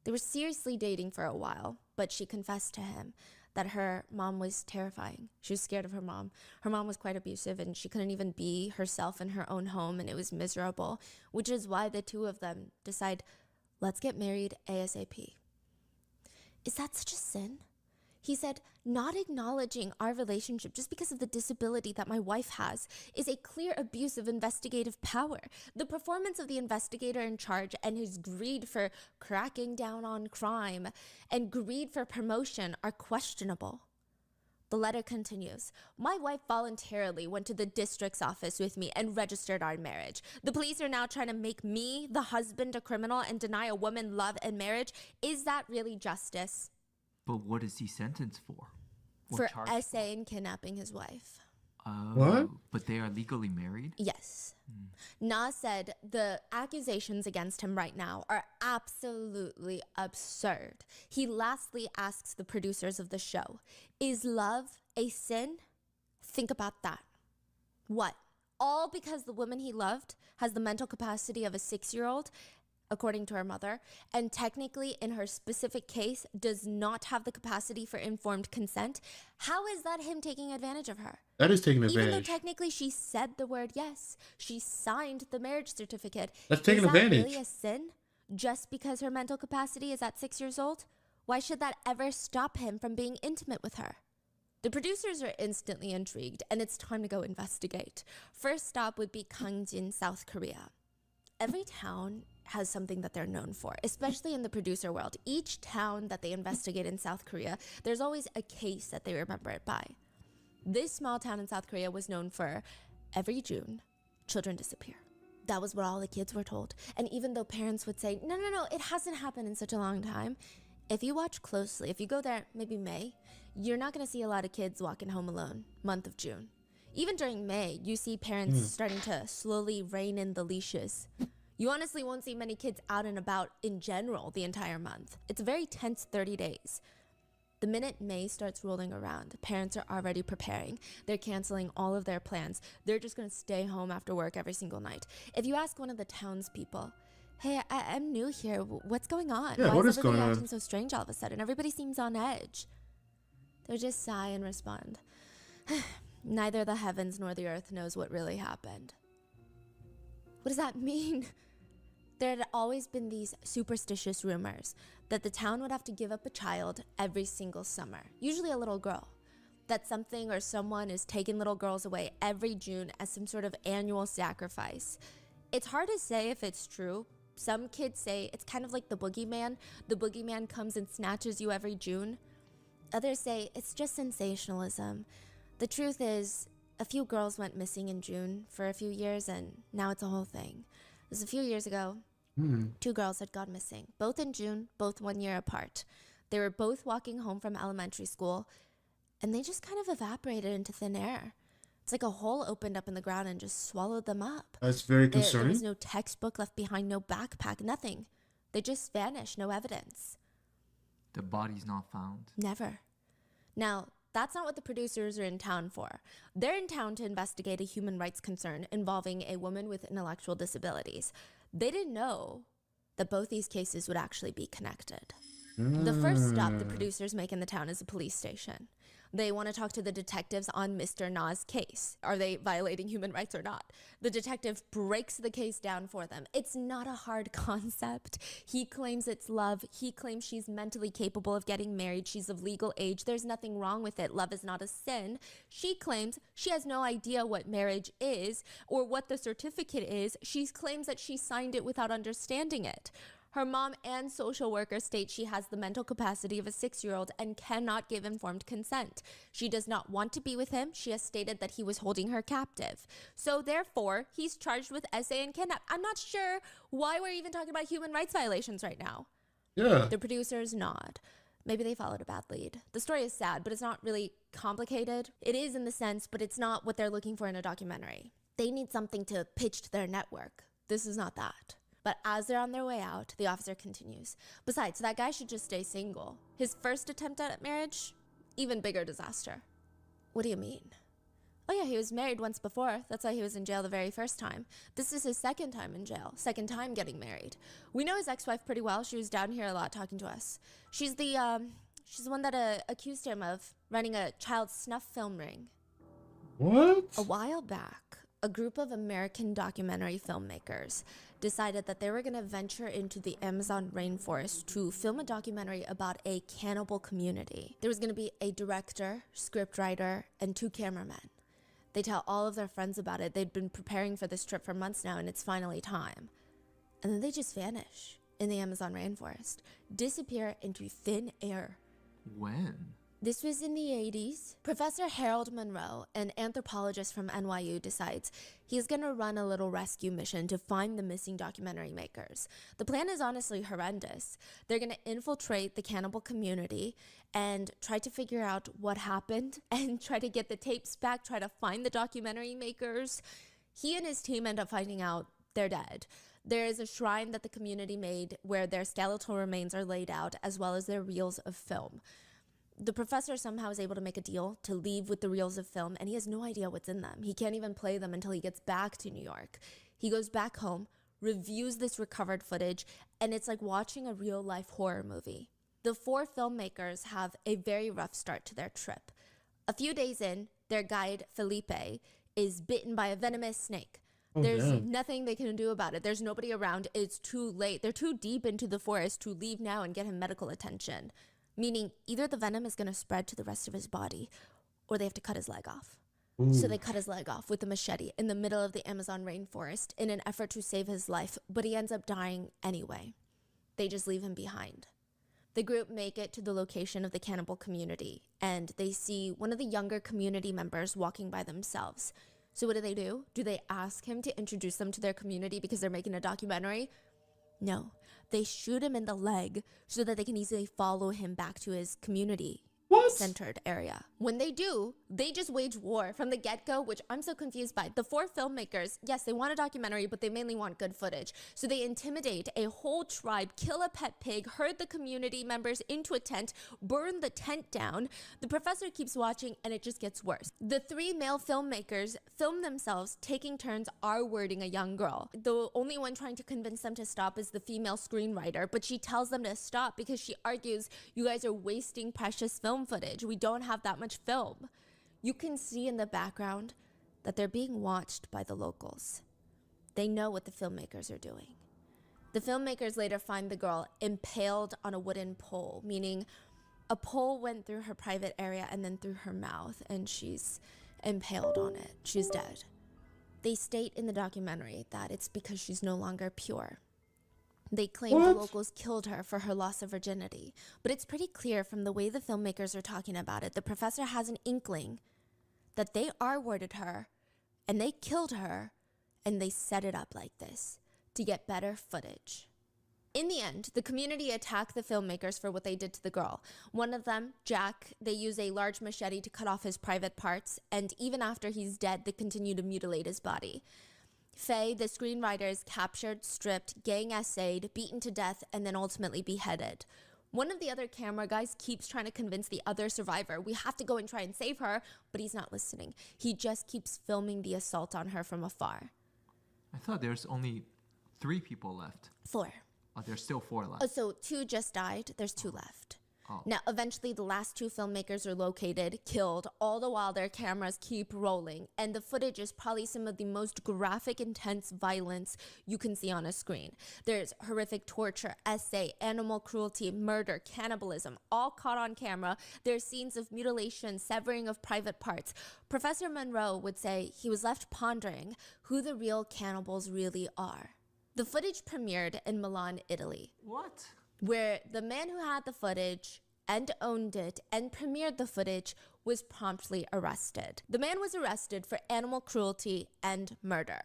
S2: They were seriously dating for a while, but she confessed to him that her mom was terrifying. She was scared of her mom. Her mom was quite abusive, and she couldn't even be herself in her own home, and it was miserable, which is why the two of them decide, let's get married ASAP. Is that such a sin? He said, not acknowledging our relationship just because of the disability that my wife has is a clear abuse of investigative power. The performance of the investigator in charge and his greed for cracking down on crime and greed for promotion are questionable. The letter continues. My wife voluntarily went to the district's office with me and registered our marriage. The police are now trying to make me, the husband, a criminal and deny a woman love and marriage. Is that really justice?
S3: But what is he sentenced for? Or
S2: For
S3: charged
S2: essay and kidnapping his wife.
S1: What?
S3: But they are legally married?
S2: Yes. Na said the accusations against him right now are absolutely absurd. He lastly asks the producers of the show, is love a sin? Think about that. What? All because the woman he loved has the mental capacity of a 6-year-old, according to her mother, and technically in her specific case does not have the capacity for informed consent. How is that him taking advantage of her?
S1: That is taking
S2: Even though
S1: advantage.
S2: technically she said the word yes, she signed the marriage certificate.
S1: That's taking
S2: is that
S1: advantage.
S2: really a sin? Just because her mental capacity is at 6 years old? Why should that ever stop him from being intimate with her? The producers are instantly intrigued, and it's time to go investigate. First stop would be Gangjin, South Korea. Every town has something that they're known for, especially in the producer world. Each town that they investigate in South Korea, there's always a case that they remember it by. This small town in South Korea was known for every June, children disappear. That was what all the kids were told. And even though parents would say, no, it hasn't happened in such a long time. If you watch closely, if you go there maybe May, you're not going to see a lot of kids walking home alone, month of June. Even during May, you see parents starting to slowly rein in the leashes. You honestly won't see many kids out and about in general the entire month. It's a very tense 30 days. The minute May starts rolling around, parents are already preparing. They're canceling all of their plans. They're just going to stay home after work every single night. If you ask one of the townspeople, hey, I'm new here. What's going on?
S1: Yeah,
S2: Why
S1: what
S2: is
S1: is going
S2: everybody
S1: on?
S2: acting so strange all of a sudden? Everybody seems on edge. They'll just sigh and respond, neither the heavens nor the earth knows what really happened. What does that mean? There had always been these superstitious rumors that the town would have to give up a child every single summer, usually a little girl. That something or someone is taking little girls away every June as some sort of annual sacrifice. It's hard to say if it's true. Some kids say it's kind of like the boogeyman. The boogeyman comes and snatches you every June. Others say it's just sensationalism. The truth is, a few girls went missing in June for a few years, and now it's a whole thing. It was a few years ago. 2 girls had gone missing, both in June, both 1 year apart. They were both walking home from elementary school, and they just kind of evaporated into thin air. It's like a hole opened up in the ground and just swallowed them up.
S1: That's very
S2: There
S1: concerning.
S2: was no textbook left behind, no backpack, nothing. They just vanished, no evidence.
S3: The body's not found.
S2: Never. Now, that's not what the producers are in town for. They're in town to investigate a human rights concern involving a woman with intellectual disabilities. They didn't know that both these cases would actually be connected. The first stop the producers make in the town is a police station. They want to talk to the detectives on Mr. Na's case. Are they violating human rights or not? The detective breaks the case down for them. It's not a hard concept. He claims it's love. He claims she's mentally capable of getting married. She's of legal age. There's nothing wrong with it. Love is not a sin. She claims she has no idea what marriage is or what the certificate is. She claims that she signed it without understanding it. Her mom and social worker state she has the mental capacity of a 6-year-old and cannot give informed consent. She does not want to be with him. She has stated that he was holding her captive. So therefore, he's charged with SA and kidnap. I'm not sure why we're even talking about human rights violations right now.
S1: Yeah.
S2: The producers nod. Maybe they followed a bad lead. The story is sad, but it's not really complicated. It is in the sense, but it's not what they're looking for in a documentary. They need something to pitch to their network. This is not that. But as they're on their way out, the officer continues. Besides, that guy should just stay single. His first attempt at marriage, even bigger disaster. What do you mean? Oh yeah, he was married once before. That's why he was in jail the very first time. This is his second time in jail, second time getting married. We know his ex-wife pretty well. She was down here a lot talking to us. She's the one that accused him of running a child snuff film ring.
S1: What?
S2: A while back, a group of American documentary filmmakers decided that they were going to venture into the Amazon rainforest to film a documentary about a cannibal community. There was going to be a director, scriptwriter, and 2 cameramen. They tell all of their friends about it. They'd been preparing for this trip for months now, and it's finally time. And then they just vanish in the Amazon rainforest, disappear into thin air.
S3: When?
S2: This was in the 80s. Professor Harold Monroe, an anthropologist from NYU, decides he's going to run a little rescue mission to find the missing documentary makers. The plan is honestly horrendous. They're going to infiltrate the cannibal community and try to figure out what happened and try to get the tapes back, try to find the documentary makers. He and his team end up finding out they're dead. There is a shrine that the community made where their skeletal remains are laid out, as well as their reels of film. The professor somehow is able to make a deal to leave with the reels of film, and he has no idea what's in them. He can't even play them until he gets back to New York. He goes back home, reviews this recovered footage, and it's like watching a real-life horror movie. The 4 filmmakers have a very rough start to their trip. A few days in, their guide, Felipe, is bitten by a venomous snake. There's nothing they can do about it. There's nobody around. It's too late. They're too deep into the forest to leave now and get him medical attention. Meaning either the venom is going to spread to the rest of his body or they have to cut his leg off. So they cut his leg off with a machete in the middle of the Amazon rainforest in an effort to save his life, but he ends up dying anyway. They just leave him behind. The group make it to the location of the cannibal community, and they see one of the younger community members walking by themselves. So what do? Do they ask him to introduce them to their community because they're making a documentary? No. They shoot him in the leg so that they can easily follow him back to his community. Centered area. When they do, they just wage war from the get-go, which I'm so confused by. The 4 filmmakers, yes, they want a documentary, but they mainly want good footage. So they intimidate a whole tribe, kill a pet pig, herd the community members into a tent, burn the tent down. The professor keeps watching, and it just gets worse. The 3 male filmmakers film themselves taking turns R-wording a young girl. The only one trying to convince them to stop is the female screenwriter, but she tells them to stop because she argues, you guys are wasting precious film footage. We don't have that much film. You can see in the background that they're being watched by the locals. They know what the filmmakers are doing. The filmmakers later find the girl impaled on a wooden pole, meaning a pole went through her private area and then through her mouth, and she's impaled on it. She's dead. They state in the documentary that it's because she's no longer pure. They claim the locals killed her for her loss of virginity. But it's pretty clear from the way the filmmakers are talking about it, the professor has an inkling that they R-worded her, and they killed her, and they set it up like this to get better footage. In the end, the community attacked the filmmakers for what they did to the girl. One of them, Jack, they use a large machete to cut off his private parts, and even after he's dead, they continue to mutilate his body. Faye, the screenwriter, is captured, stripped, gang essayed, beaten to death, and then ultimately beheaded. One of the other camera guys keeps trying to convince the other survivor, we have to go and try and save her, but he's not listening. He just keeps filming the assault on her from afar.
S3: I thought there's only 3 people left.
S2: 4.
S3: Oh, there's still 4 left.
S2: So 2 just died. There's 2 left.
S3: Oh.
S2: Now, eventually, the last 2 filmmakers are located, killed, all the while their cameras keep rolling. And the footage is probably some of the most graphic, intense violence you can see on a screen. There's horrific torture, essay, animal cruelty, murder, cannibalism, all caught on camera. There's scenes of mutilation, severing of private parts. Professor Monroe would say he was left pondering who the real cannibals really are. The footage premiered in Milan, Italy.
S3: What?
S2: Where the man who had the footage and owned it and premiered the footage was promptly arrested. The man was arrested for animal cruelty and murder.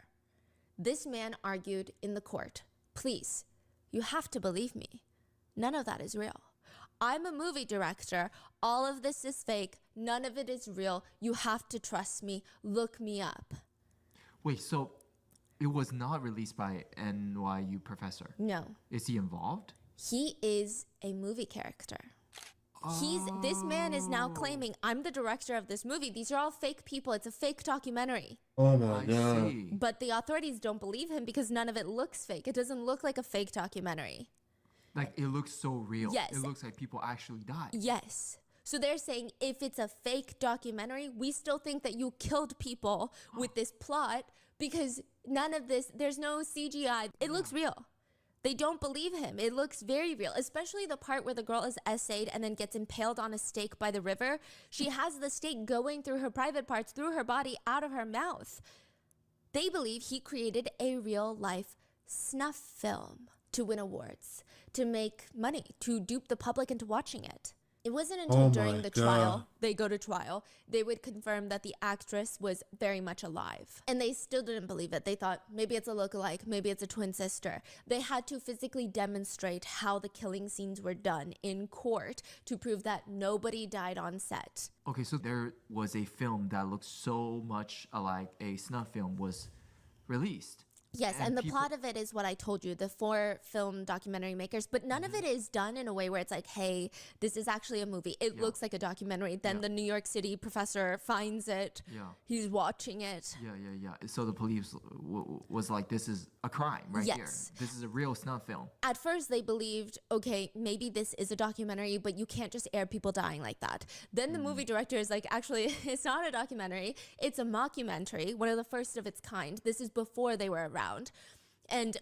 S2: This man argued in the court, please, you have to believe me. None of that is real. I'm a movie director. All of this is fake. None of it is real. You have to trust me. Look me up.
S3: Wait, so it was not released by NYU professor?
S2: No.
S3: Is he involved?
S2: He is a movie character. This man is now claiming, I'm the director of this movie. These are all fake people. It's a fake documentary.
S1: Oh my
S3: I
S1: god.
S3: see.
S2: But the authorities don't believe him because none of it looks fake. It doesn't look like a fake documentary.
S3: Like, it looks so real.
S2: Yes.
S3: It looks like people actually died.
S2: Yes. So they're saying if it's a fake documentary, we still think that you killed people with this plot because none of this, there's no CGI. It looks real. They don't believe him. It looks very real, especially the part where the girl is essayed and then gets impaled on a stake by the river. She has the stake going through her private parts, through her body, out of her mouth. They believe he created a real life snuff film to win awards, to make money, to dupe the public into watching it. It wasn't until
S1: Oh
S2: during
S1: my
S2: the
S1: God.
S2: trial, they go to trial, they would confirm that the actress was very much alive. And they still didn't believe it. They thought maybe it's a lookalike, maybe it's a twin sister. They had to physically demonstrate how the killing scenes were done in court to prove that nobody died on set.
S3: Okay, so there was a film that looked so much like a snuff film was released.
S2: Yes,
S3: And
S2: and the
S3: people-
S2: plot of it is what I told you, the 4 film documentary makers, but none of it is done in a way where it's like, hey, this is actually a movie. It looks like a documentary. Then the New York City professor finds it.
S3: Yeah.
S2: He's watching it.
S3: Yeah. So the police was like, this is a crime right here.
S2: Yes.
S3: This is a real snuff film.
S2: At first, they believed, okay, maybe this is a documentary, but you can't just air people dying like that. Then the movie director is like, actually, it's not a documentary. It's a mockumentary, one of the first of its kind. This is before they were around. And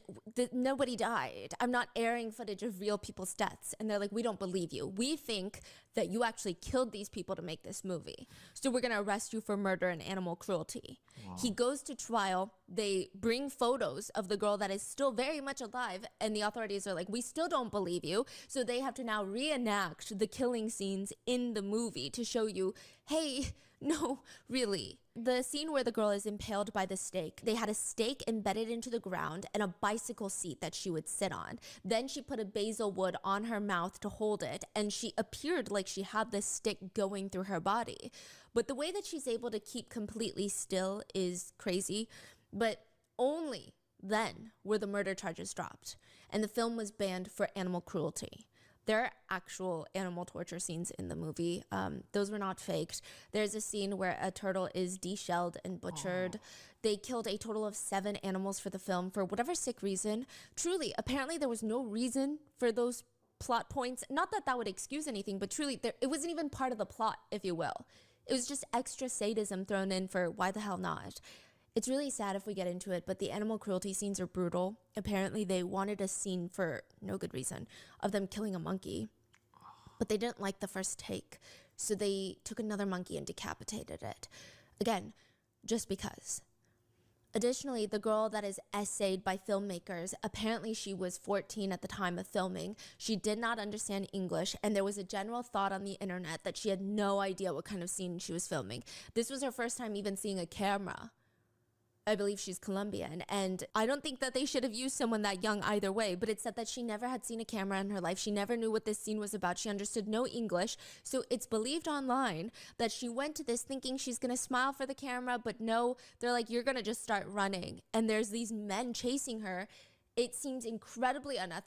S2: nobody died. I'm not airing footage of real people's deaths. And they're like, we don't believe you. We think that you actually killed these people to make this movie. So we're going to arrest you for murder and animal cruelty. He goes to trial. they bring photos of the girl that is still very much alive, and the authorities are like, we still don't believe you. So they have to now reenact the killing scenes in the movie to show you, hey, no, really. The scene where the girl is impaled by the stake, they had a stake embedded into the ground and a bicycle seat that she would sit on. Then she put a basil wood on her mouth to hold it, and she appeared like she had this stick going through her body. But the way that she's able to keep completely still is crazy. But only then were the murder charges dropped, and the film was banned for animal cruelty. There are actual animal torture scenes in the movie. Those were not faked. There's a scene where a turtle is deshelled and butchered. They killed a total of 7 animals for the film for whatever sick reason. Truly, apparently there was no reason for those plot points. Not that that would excuse anything, but truly, it wasn't even part of the plot, if you will. It was just extra sadism thrown in for why the hell not. It's really sad if we get into it, but the animal cruelty scenes are brutal. Apparently, they wanted a scene for no good reason of them killing a monkey, but they didn't like the first take, so they took another monkey and decapitated it. Again, just because. Additionally, the girl that is essayed by filmmakers, apparently she was 14 at the time of filming. She did not understand English, and there was a general thought on the internet that she had no idea what kind of scene she was filming. This was her first time even seeing a camera. I believe she's Colombian, and I don't think that they should have used someone that young either way, but it said that she never had seen a camera in her life. She never knew what this scene was about. She understood no English, so it's believed online that she went to this thinking she's gonna smile for the camera, but no, they're like, you're gonna just start running, and there's these men chasing her. It seems incredibly unethical